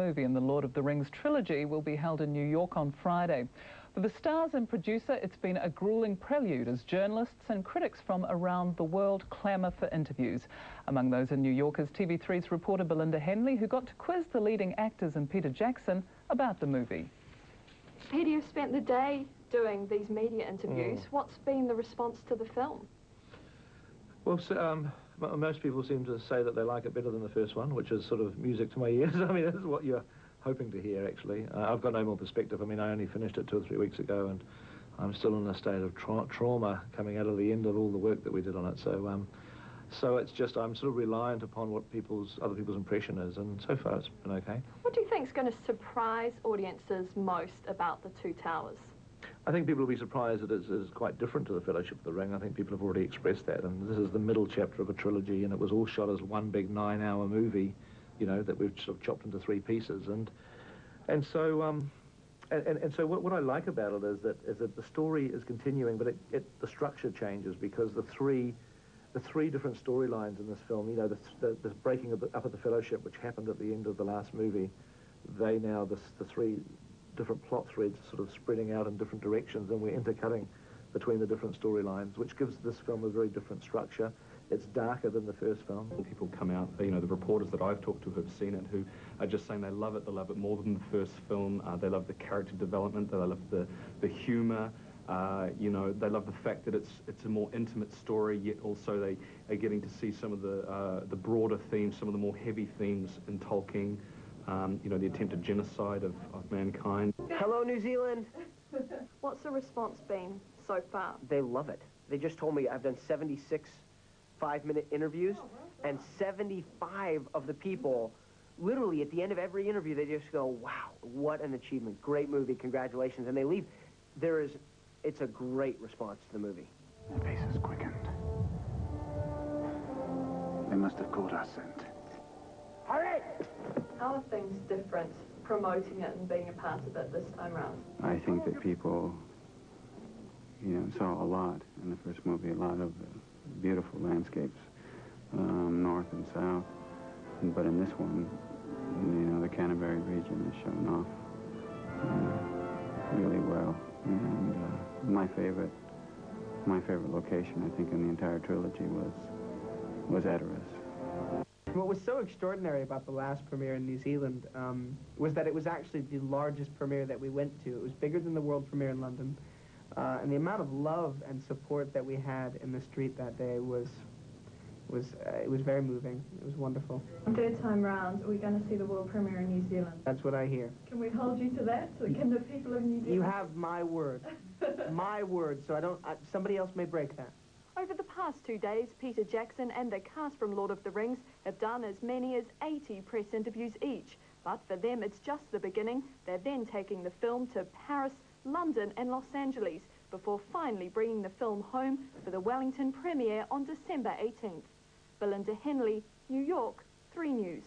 movie in the Lord of the Rings trilogy will be held in New York on Friday. For the stars and producer, it's been a grueling prelude as journalists and critics from around the world clamour for interviews. Among those in New York is TV3's reporter Belinda Henley, who got to quiz the leading actors and Peter Jackson about the movie. Peter, you've spent the day doing these media interviews. What's been the response to the film? Well, most people seem to say that they like it better than the first one, which is sort of music to my ears. I mean, that's what you're hoping to hear, actually. I've got no more perspective. I mean, I only finished it 2 or 3 weeks ago, and I'm still in a state of trauma coming out of the end of all the work that we did on it. So it's just, I'm sort of reliant upon what other people's impression is, and so far it's been okay. What do you think is going to surprise audiences most about The Two Towers? I think people will be surprised that it's quite different to The Fellowship of the Ring. I think people have already expressed that, and this is the middle chapter of a trilogy, and it was all shot as one big 9-hour movie, you know, that we've sort of chopped into 3 pieces, and so what I like about it is that the story is continuing, but the structure changes because the three different storylines in this film, you know, the breaking up of the Fellowship, which happened at the end of the last movie, the 3 different plot threads sort of spreading out in different directions, and we're intercutting between the different storylines, which gives this film a very different structure. It's darker than the first film. People come out, you know, the reporters that I've talked to who have seen it, who are just saying they love it more than the first film. They love the character development, they love the humour, you know, they love the fact that it's a more intimate story, yet also they are getting to see some of the broader themes, some of the more heavy themes in Tolkien. You know, the attempted genocide of mankind. Hello, New Zealand. What's the response been so far? They love it. They just told me I've done 76 5-minute interviews, and 75 of the people, literally at the end of every interview, they just go, wow, what an achievement. Great movie, congratulations. And they leave. It's a great response to the movie. Their paces quickened. They must have caught our scent. Hurry! How are things different, promoting it and being a part of it this time round? I think that people, you know, saw a lot in the first movie, a lot of beautiful landscapes, north and south. But in this one, you know, the Canterbury region is shown off really well. And my favorite location, I think, in the entire trilogy was Edoras. What was so extraordinary about the last premiere in New Zealand was that it was actually the largest premiere that we went to. It was bigger than the world premiere in London. And the amount of love and support that we had in the street that day was very moving. It was wonderful. Third time round, are we going to see the world premiere in New Zealand? That's what I hear. Can we hold you to that? So can the people of New Zealand... You have my word. My word, so somebody else may break that. Over the past 2 days, Peter Jackson and the cast from Lord of the Rings have done as many as 80 press interviews each. But for them, it's just the beginning. They're then taking the film to Paris, London and Los Angeles before finally bringing the film home for the Wellington premiere on December 18th. Belinda Henley, New York, 3 News.